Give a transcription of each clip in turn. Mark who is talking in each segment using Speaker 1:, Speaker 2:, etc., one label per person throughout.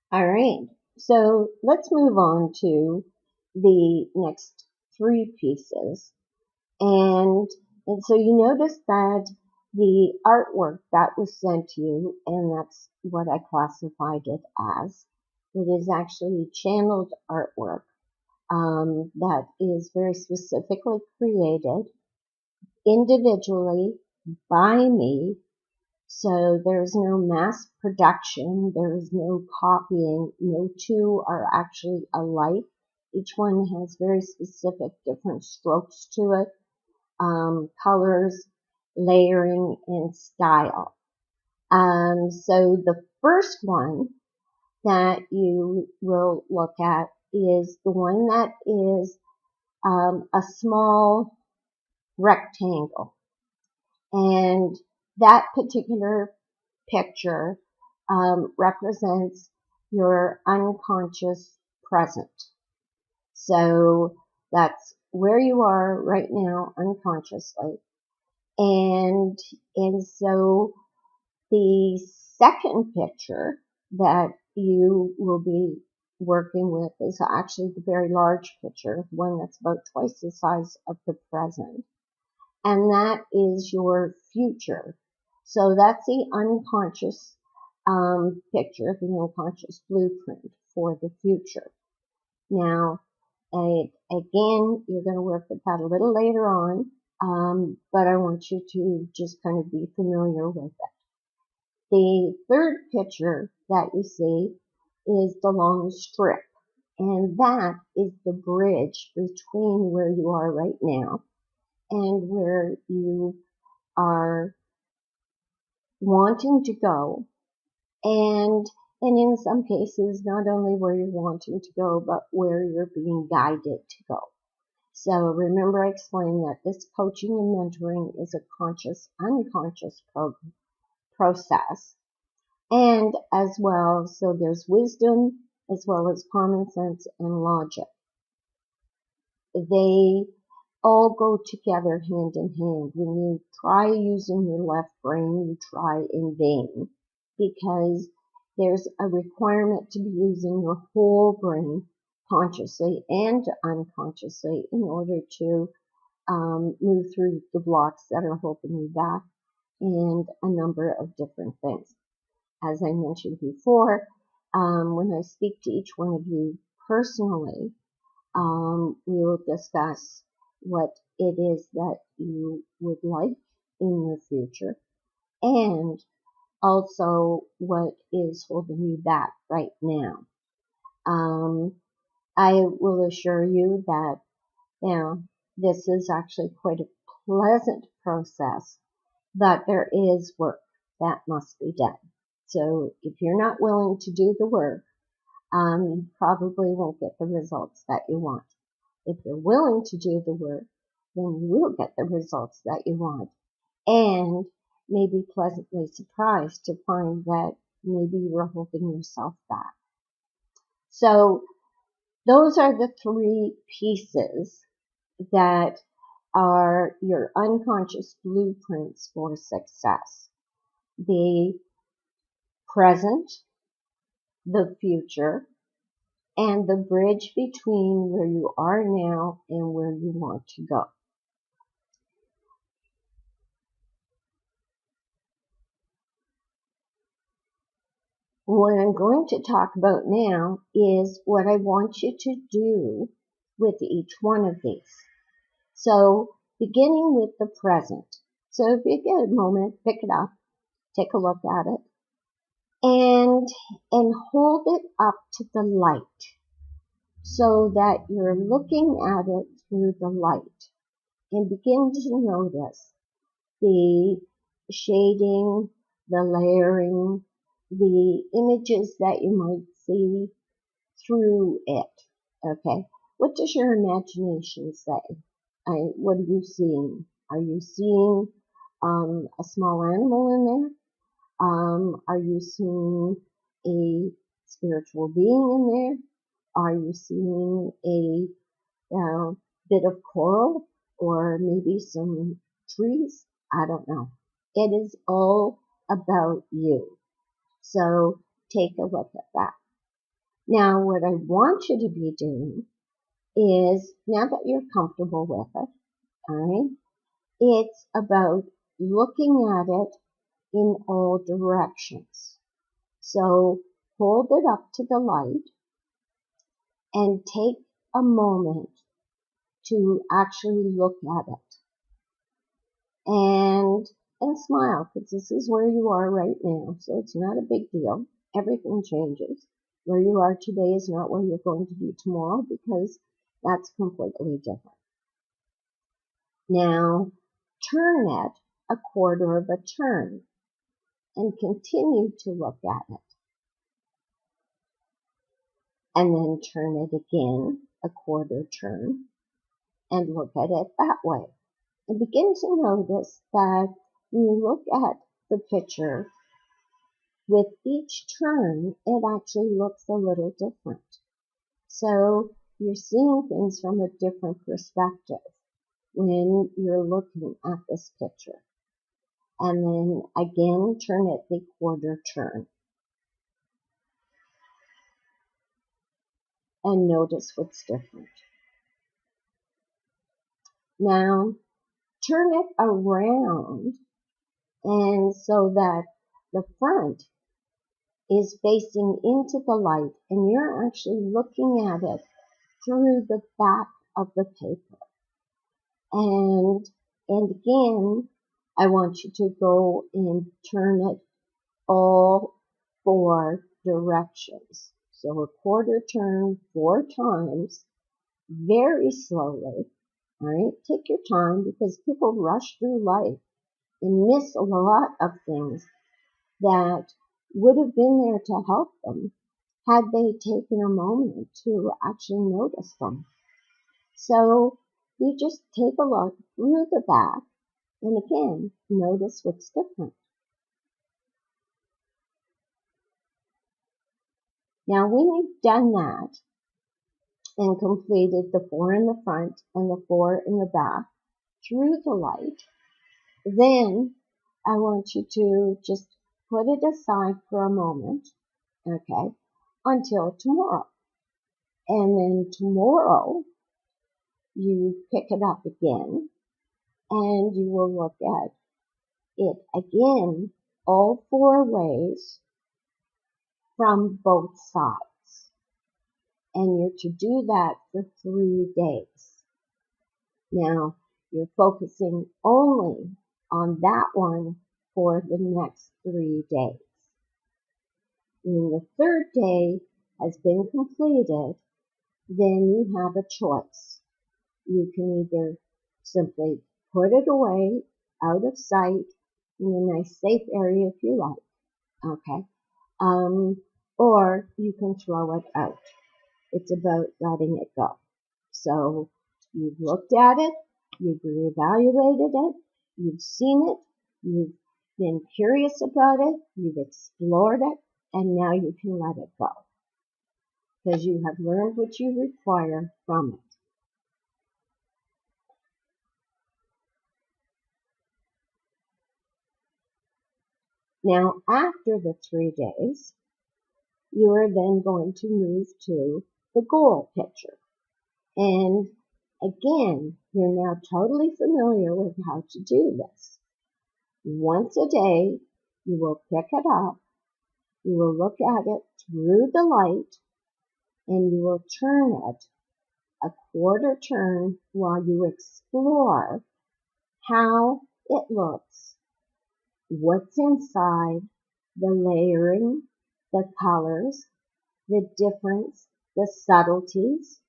Speaker 1: All right, so let's move on to the next three pieces. And, and so you notice that the artwork that was sent to you, and that's what I classified it as, it is actually channeled artwork that is very specifically created individually by me. So there's no mass production, there is no copying, no two are actually alike. Each one has very specific different strokes to it, colors, layering, and style. So the first one that you will look at is the one that is a small rectangle. And that particular picture represents your unconscious present. So that's where you are right now unconsciously. And and so the second picture that you will be working with is actually the very large picture, one that's about twice the size of the present. And that is your future. So that's the unconscious picture, the unconscious blueprint for the future. Now, again, you're going to work with that a little later on, but I want you to just kind of be familiar with it. The third picture that you see is the long strip, and that is the bridge between where you are right now and where you are wanting to go, and in some cases not only where you're wanting to go but where you're being guided to go. So remember I explained that this coaching and mentoring is a conscious unconscious process, and as well, so there's wisdom as well as common sense and logic. They all go together hand in hand. When you try using your left brain, you try in vain, because there's a requirement to be using your whole brain consciously and unconsciously in order to move through the blocks that are holding you back and a number of different things. As I mentioned before, when I speak to each one of you personally, we will discuss what it is that you would like in your future and also what is holding you back right now. I will assure you that, this is actually quite a pleasant process, but there is work that must be done. So if you're not willing to do the work, you probably won't get the results that you want. If you're willing to do the work, then you will get the results that you want, and may be pleasantly surprised to find that maybe you were holding yourself back. So those are the three pieces that are your unconscious blueprints for success: the present, the future, and the bridge between where you are now and where you want to go. What I'm going to talk about now is what I want you to do with each one of these. So, beginning with the present. So, if you get a moment, pick it up, take a look at it, and hold it up to the light so that you're looking at it through the light, and begin to notice the shading, the layering, the images that you might see through it. Okay, what does your imagination say? What are you seeing? Are you seeing a small animal in there? Are you seeing a spiritual being in there? Are you seeing a bit of coral or maybe some trees? I don't know. It is all about you. So take a look at that. Now, what I want you to be doing is, now that you're comfortable with it, all right, it's about looking at it in all directions. So hold it up to the light and take a moment to actually look at it. And smile, because this is where you are right now, so it's not a big deal. Everything changes. Where you are today is not where you're going to be tomorrow, because that's completely different. Now, turn it a quarter of a turn and continue to look at it. And then turn it again a quarter turn and look at it that way. And begin to notice that when you look at the picture, with each turn, it actually looks a little different. So you're seeing things from a different perspective when you're looking at this picture. And then again, turn it the quarter turn. And notice what's different. Now, turn it around, and so that the front is facing into the light, and you're actually looking at it through the back of the paper. And again, I want you to go and turn it all 4 directions. So a quarter turn 4 times, very slowly. All right, take your time, because people rush through life and miss a lot of things that would have been there to help them had they taken a moment to actually notice them. So you just take a look through the back and again, notice what's different. Now, when you've done that and completed the 4 in the front and the 4 in the back through the light, then I want you to just put it aside for a moment, okay, until tomorrow. And then tomorrow, you pick it up again, and you will look at it again, all 4 ways from both sides. And you're to do that for 3 days. Now, you're focusing only on that one for the next 3 days. When the 3rd day has been completed, then you have a choice. You can either simply put it away out of sight in a nice safe area if you like, okay? Or you can throw it out. It's about letting it go. So you've looked at it, you've reevaluated it, you've seen it, you've been curious about it, you've explored it, and now you can let it go, because you have learned what you require from it. Now, after the 3 days, you are then going to move to the goal picture. And again, you're now totally familiar with how to do this. Once a day, you will pick it up, you will look at it through the light, and you will turn it a quarter turn while you explore how it looks, what's inside, the layering, the colors, the difference, the subtleties,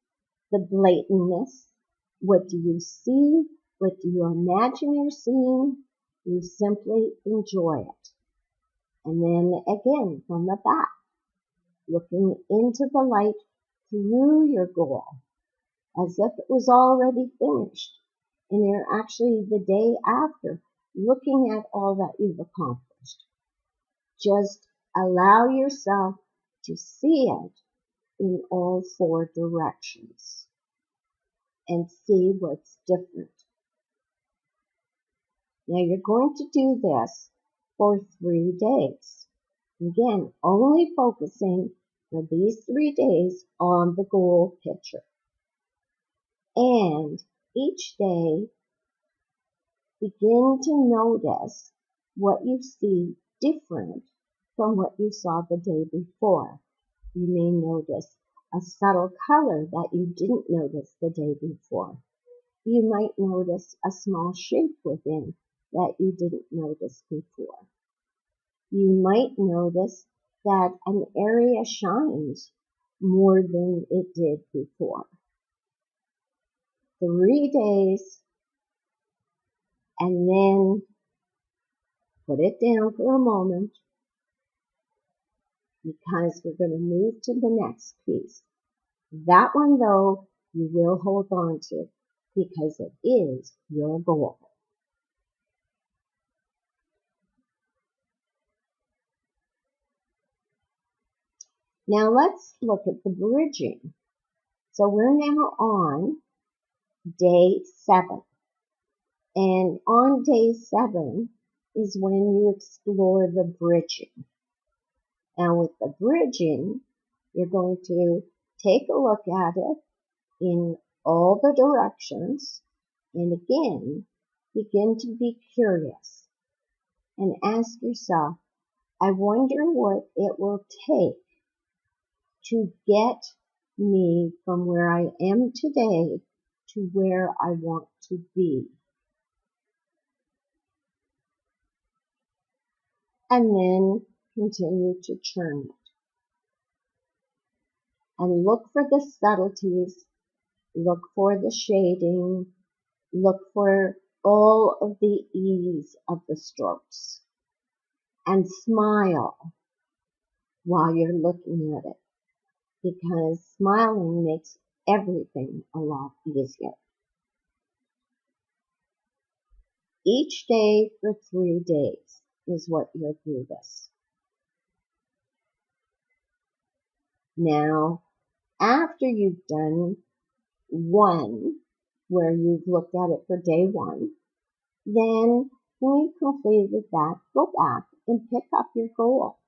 Speaker 1: the blatantness. What do you see? What do you imagine you're seeing? You simply enjoy it. And then again, from the back, looking into the light through your goal, as if it was already finished. And you're actually the day after looking at all that you've accomplished. Just allow yourself to see it in all 4 directions and see what's different. Now you're going to do this for 3 days. Again, only focusing for these 3 days on the goal picture. And each day, begin to notice what you see different from what you saw the day before. You may notice a subtle color that you didn't notice the day before. You might notice a small shape within that you didn't notice before. You might notice that an area shines more than it did before. 3 days, and then put it down for a moment, because we're going to move to the next piece. That one, though, you will hold on to because it is your goal. Now let's look at the bridging. So we're now on day 7. And on day 7 is when you explore the bridging. And with the bridging, you're going to take a look at it in all the directions, and again, begin to be curious and ask yourself, I wonder what it will take to get me from where I am today to where I want to be. And then continue to churn it. And look for the subtleties, look for the shading, look for all of the ease of the strokes. And smile while you're looking at it, because smiling makes everything a lot easier. Each day for 3 days is what you'll do this. Now, after you've done one, where you've looked at it for day 1, then when you've completed that, go back and pick up your goal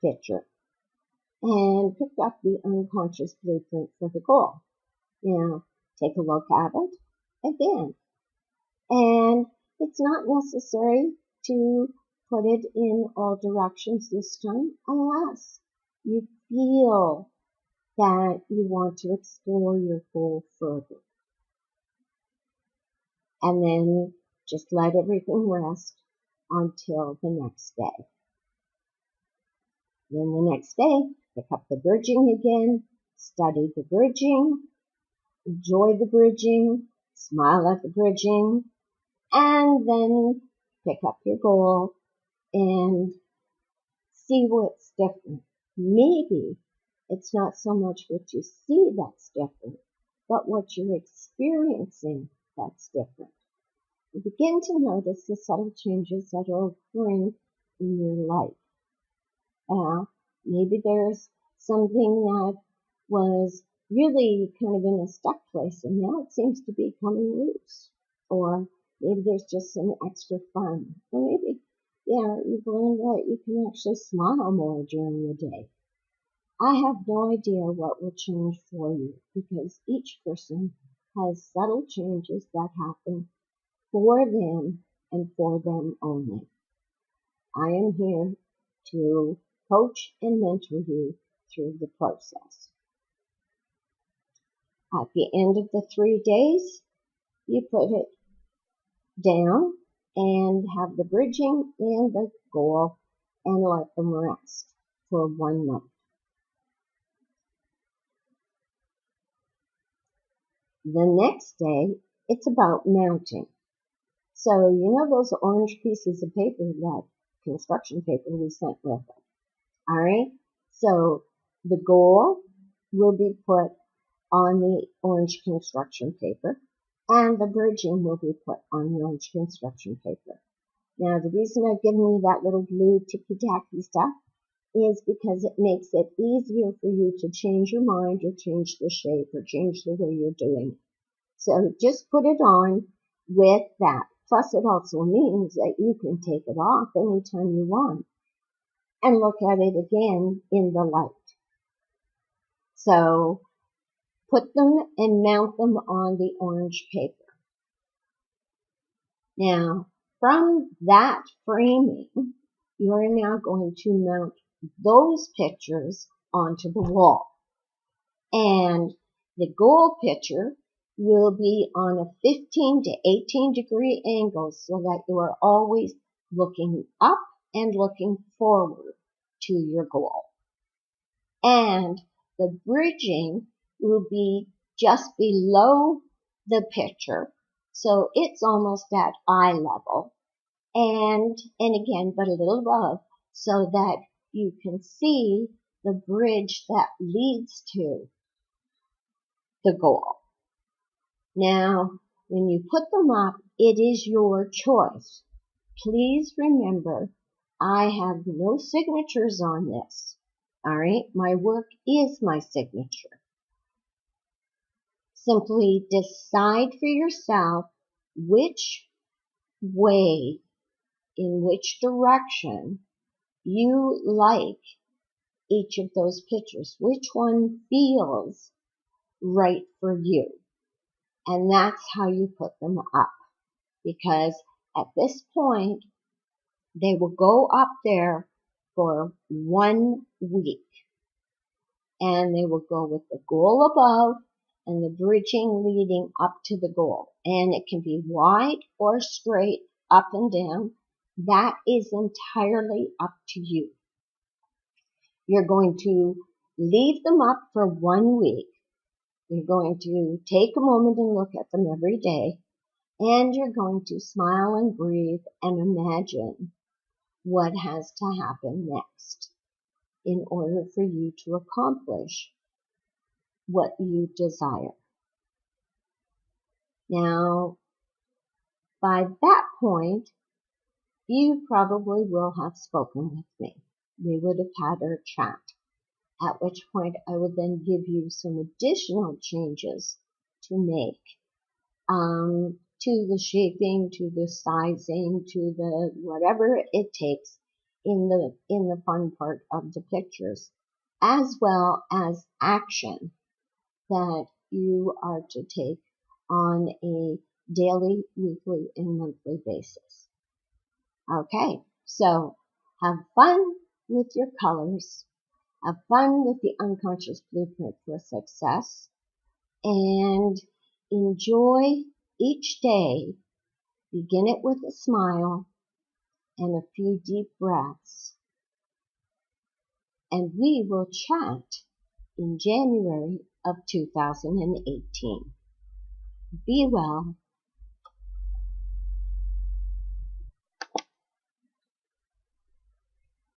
Speaker 1: picture and pick up the unconscious blueprint for the goal. Now, take a look at it again. And it's not necessary to put it in all directions this time unless you feel that you want to explore your goal further. And then just let everything rest until the next day. Then the next day, pick up the bridging again, study the bridging, enjoy the bridging, smile at the bridging, and then pick up your goal and see what's different. Maybe it's not so much what you see that's different, but what you're experiencing that's different. You begin to notice the subtle changes that are occurring in your life. Maybe there's something that was really kind of in a stuck place and now it seems to be coming loose. Or maybe there's just some extra fun. Or maybe, you've learned that you can actually smile more during the day. I have no idea what will change for you because each person has subtle changes that happen for them and for them only. I am here to coach and mentor you through the process. At the end of the 3 days, you put it down and have the bridging and the goal and let them rest for 1 night. The next day, it's about mounting. So, you know those orange pieces of paper, that construction paper we sent with it? All right? So, the goal will be put on the orange construction paper, and the bridging will be put on the orange construction paper. Now, the reason I've given you that little blue ticky-tacky stuff is because it makes it easier for you to change your mind or change the shape or change the way you're doing it. So just put it on with that. Plus, it also means that you can take it off anytime you want and look at it again in the light. So put them and mount them on the orange paper. Now, from that framing, you are now going to mount those pictures onto the wall. And the goal picture will be on a 15 to 18 degree angle so that you are always looking up and looking forward to your goal. And the bridging will be just below the picture, so it's almost at eye level, and again, but a little above, so that you can see the bridge that leads to the goal. Now, when you put them up, it is your choice. Please remember, I have no signatures on this. All right, my work is my signature. Simply decide for yourself which way, in which direction you like each of those pictures, which one feels right for you. And that's how you put them up. Because at this point, they will go up there for 1 week. And they will go with the goal above and the bridging leading up to the goal. And it can be wide or straight, up and down. That is entirely up to you. You're going to leave them up for 1 week. You're going to take a moment and look at them every day. And you're going to smile and breathe and imagine what has to happen next in order for you to accomplish what you desire. Now, by that point, you probably will have spoken with me. We would have had our chat, at which point I would then give you some additional changes to make to the shaping, to the sizing, to the whatever it takes in the fun part of the pictures, as well as action that you are to take on a daily, weekly, and monthly basis. Okay, so have fun with your colors, have fun with the unconscious blueprint for success, and enjoy each day. Begin it with a smile and a few deep breaths. And we will chat in January of 2018. Be well.